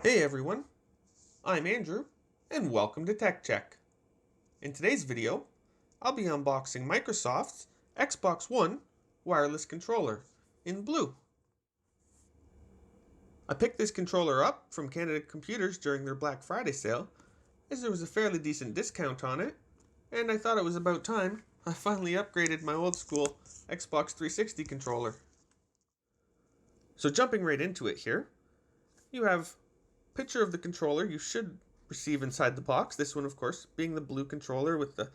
Hey everyone, I'm Andrew, and welcome to Tech Check. In today's video, I'll be unboxing Microsoft's Xbox One wireless controller in blue. I picked this controller up from Canada Computers during their Black Friday sale, as there was a fairly decent discount on it, and I thought it was about time I finally upgraded my old school Xbox 360 controller. So jumping right into it here, you have picture of the controller you should receive inside the box. This one, of course, being the blue controller with the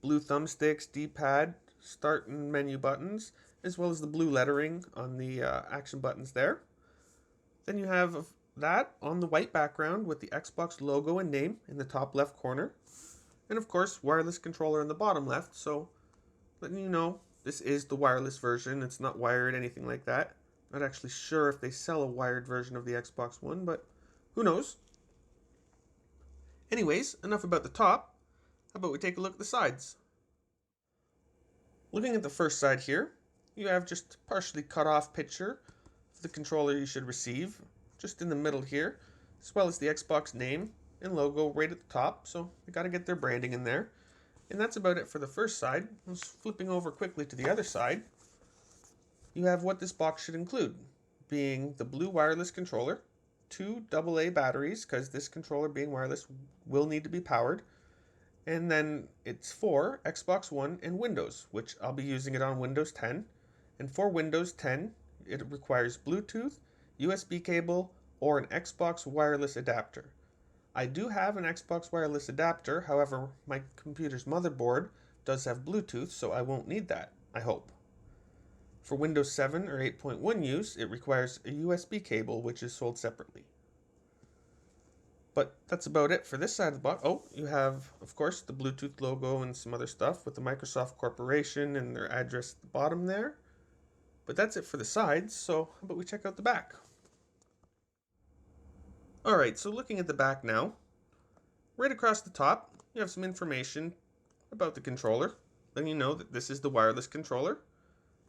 blue thumbsticks, D-pad, start and menu buttons, as well as the blue lettering on the action buttons there. Then you have that on the white background with the Xbox logo and name in the top left corner. And of course, wireless controller in the bottom left, so letting you know this is the wireless version. It's not wired, anything like that. Not actually sure if they sell a wired version of the Xbox One, but who knows? Anyways, enough about the top. How about we take a look at the sides? Looking at the first side here, you have just a partially cut off picture of the controller you should receive, just in the middle here, as well as the Xbox name and logo right at the top, so they gotta get their branding in there. And that's about it for the first side. Just flipping over quickly to the other side, you have what this box should include, being the blue wireless controller, two AA batteries, because this controller being wireless will need to be powered, and then it's for Xbox One and Windows, which I'll be using it on Windows 10. And for Windows 10, it requires Bluetooth, USB cable, or an Xbox wireless adapter. I do have an Xbox wireless adapter, however, my computer's motherboard does have Bluetooth, so I won't need that, I hope. For Windows 7 or 8.1 use, it requires a USB cable, which is sold separately. But that's about it for this side of the box. Oh, you have, of course, the Bluetooth logo and some other stuff with the Microsoft Corporation and their address at the bottom there. But that's it for the sides, so how about we check out the back? Alright, so looking at the back now, right across the top, you have some information about the controller, letting you know that this is the wireless controller,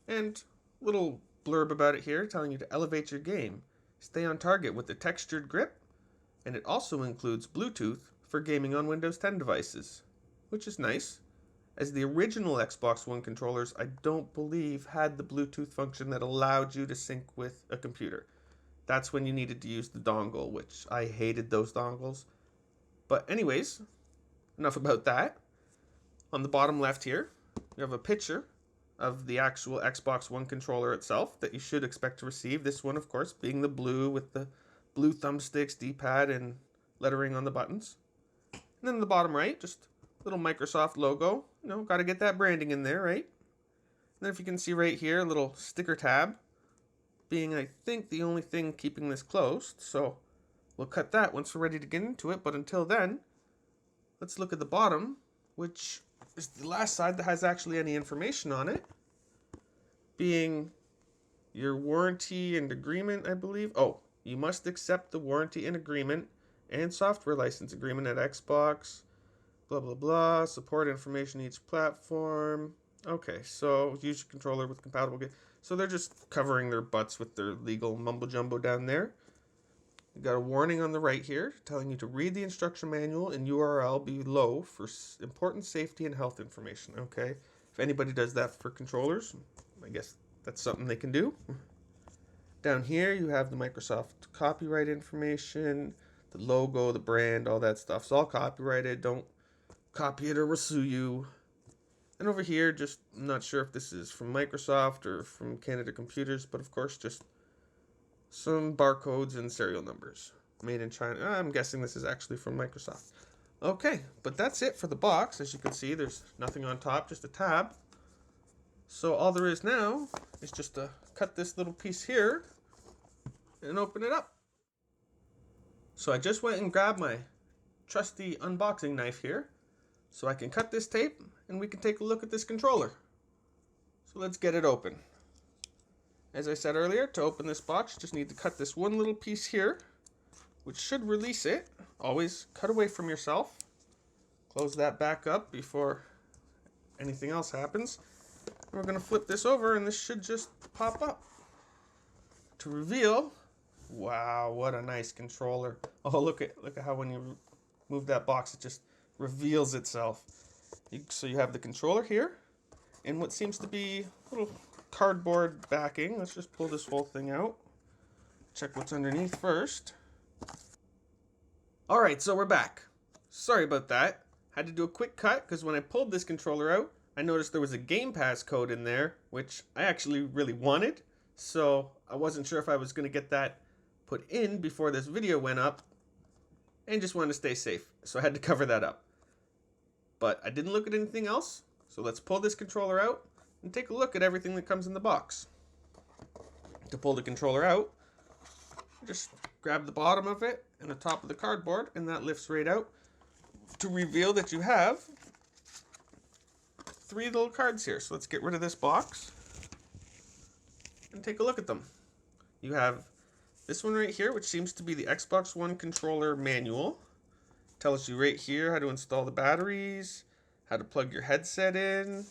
and a little blurb about it here telling you to elevate your game, stay on target with the textured grip, and it also includes Bluetooth for gaming on Windows 10 devices, which is nice, as the original Xbox One controllers I don't believe had the Bluetooth function that allowed you to sync with a computer. That's when you needed to use the dongle, which I hated those dongles. But anyways, enough about that. On the bottom left here, you have a picture of the actual Xbox One controller itself that you should expect to receive. This one, of course, being the blue with the blue thumbsticks, D-pad, and lettering on the buttons. And then the bottom right, just a little Microsoft logo. You know, got to get that branding in there, right? And then if you can see right here, a little sticker tab, being, I think, the only thing keeping this closed. So we'll cut that once we're ready to get into it. But until then, let's look at the bottom, which is the last side that has actually any information on it, being your warranty and agreement, I believe. Oh, you must accept the warranty and agreement and software license agreement at Xbox, blah, blah, blah, support information each platform. Okay, so use your controller with compatible games. So they're just covering their butts with their legal mumbo jumbo down there. You got a warning on the right here telling you to read the instruction manual and URL below for important safety and health information. Okay, if anybody does that for controllers, I guess that's something they can do. Down here you have the Microsoft copyright information, the logo, the brand, all that stuff. It's all copyrighted. Don't copy it or we'll sue you. And over here, just I'm not sure if this is from Microsoft or from Canada Computers, but of course just some barcodes and serial numbers. Made in China. I'm guessing this is actually from Microsoft. Okay, but that's it for the box. As you can see, there's nothing on top, just a tab. So all there is now is just to cut this little piece here and open it up. So I just went and grabbed my trusty unboxing knife here so I can cut this tape and we can take a look at this controller. So let's get it open. As I said earlier, to open this box, you just need to cut this one little piece here, which should release it. Always cut away from yourself. Close that back up before anything else happens. And we're going to flip this over and this should just pop up to reveal Wow, what a nice controller. Oh, look at how when you move that box, it just reveals itself. So you have the controller here, and what seems to be a little cardboard backing. Let's just pull this whole thing out. Check what's underneath first. Alright, so we're back. Sorry about that. Had to do a quick cut because when I pulled this controller out, I noticed there was a Game Pass code in there, which I actually really wanted. So I wasn't sure if I was going to get that put in before this video went up, and just wanted to stay safe. So I had to cover that up. But I didn't look at anything else, so let's pull this controller out and take a look at everything that comes in the box. To pull the controller out, just grab the bottom of it and the top of the cardboard, and that lifts right out to reveal that you have 3 little cards here. So let's get rid of this box and take a look at them. You have this one right here, which seems to be the Xbox One controller manual. Tells you right here how to install the batteries, how to plug your headset in,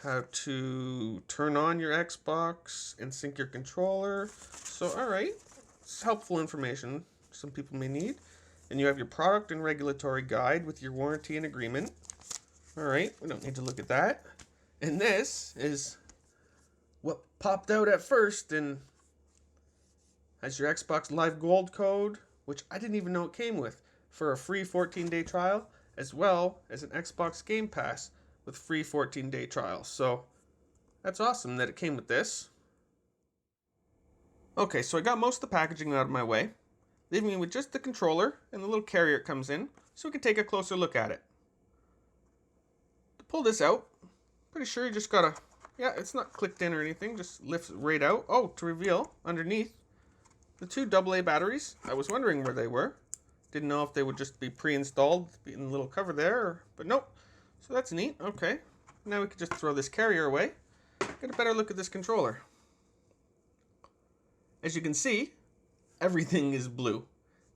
how to turn on your Xbox and sync your controller. So, alright, it's helpful information some people may need. And you have your product and regulatory guide with your warranty and agreement. Alright, we don't need to look at that. And this is what popped out at first and has your Xbox Live Gold code, which I didn't even know it came with, for a free 14-day trial, as well as an Xbox Game Pass with free 14-day trial. So that's awesome that it came with this. Okay, so I got most of the packaging out of my way, leaving me with just the controller and the little carrier it comes in, so we can take a closer look at it. To pull this out, pretty sure you just gotta, yeah, it's not clicked in or anything, just lifts right out. Oh, to reveal, underneath, the 2 AA batteries. I was wondering where they were. Didn't know if they would just be pre-installed in the little cover there, but nope. So that's neat. Okay. Now we can just throw this carrier away. Get a better look at this controller. As you can see, everything is blue.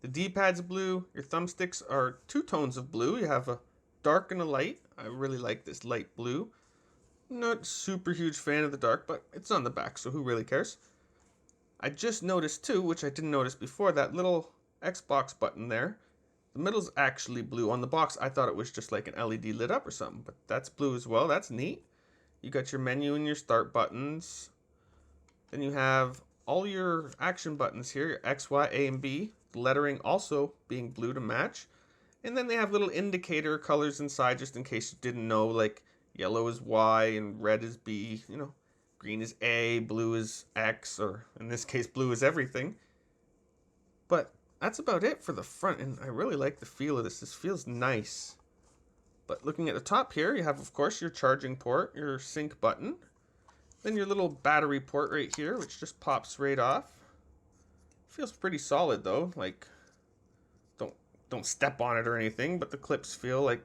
The D-pad's blue. Your thumbsticks are 2 tones of blue. You have a dark and a light. I really like this light blue. Not super huge fan of the dark, but it's on the back, so who really cares? I just noticed too, which I didn't notice before, that little Xbox button there. The middle's actually blue. On the box, I thought it was just like an LED lit up or something, but that's blue as well. That's neat. You got your menu and your start buttons. Then you have all your action buttons here, your X, Y, A, and B. The lettering also being blue to match. And then they have little indicator colors inside just in case you didn't know, like yellow is Y and red is B, you know. Green is A, blue is X, or in this case, blue is everything. But that's about it for the front, and I really like the feel of this. This feels nice. But looking at the top here, you have, of course, your charging port, your sync button. Then your little battery port right here, which just pops right off. Feels pretty solid, though. Like, don't step on it or anything, but the clips feel like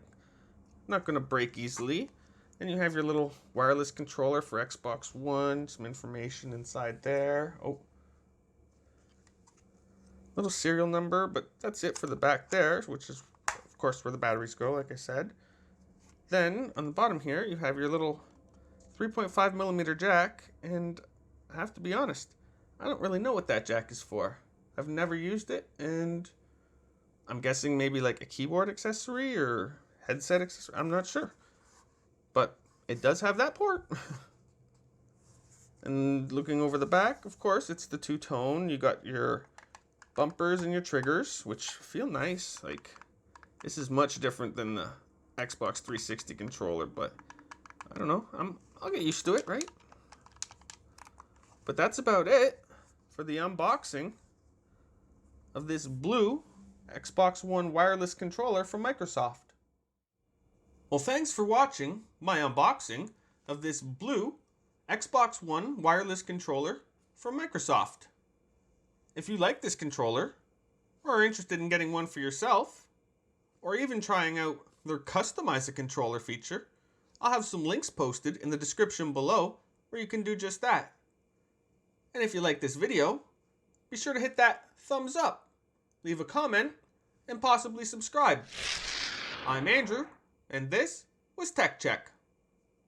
not going to break easily. Then you have your little wireless controller for Xbox One. Some information inside there. Oh. Little serial number, but that's it for the back there, which is, of course, where the batteries go, like I said. Then, on the bottom here, you have your little 3.5mm jack, and I have to be honest, I don't really know what that jack is for. I've never used it, and I'm guessing maybe like a keyboard accessory or headset accessory. I'm not sure. But it does have that port. And looking over the back, of course, it's the 2-tone. You got your bumpers and your triggers, which feel nice. Like, this is much different than the Xbox 360 controller, but I don't know. I'll get used to it, right? But that's about it for the unboxing of this blue Xbox One wireless controller from Microsoft. Well, thanks for watching my unboxing of this blue Xbox One wireless controller from Microsoft. If you like this controller, or are interested in getting one for yourself, or even trying out their Customize a Controller feature, I'll have some links posted in the description below where you can do just that. And if you like this video, be sure to hit that thumbs up, leave a comment, and possibly subscribe. I'm Andrew, and this was Tech Check.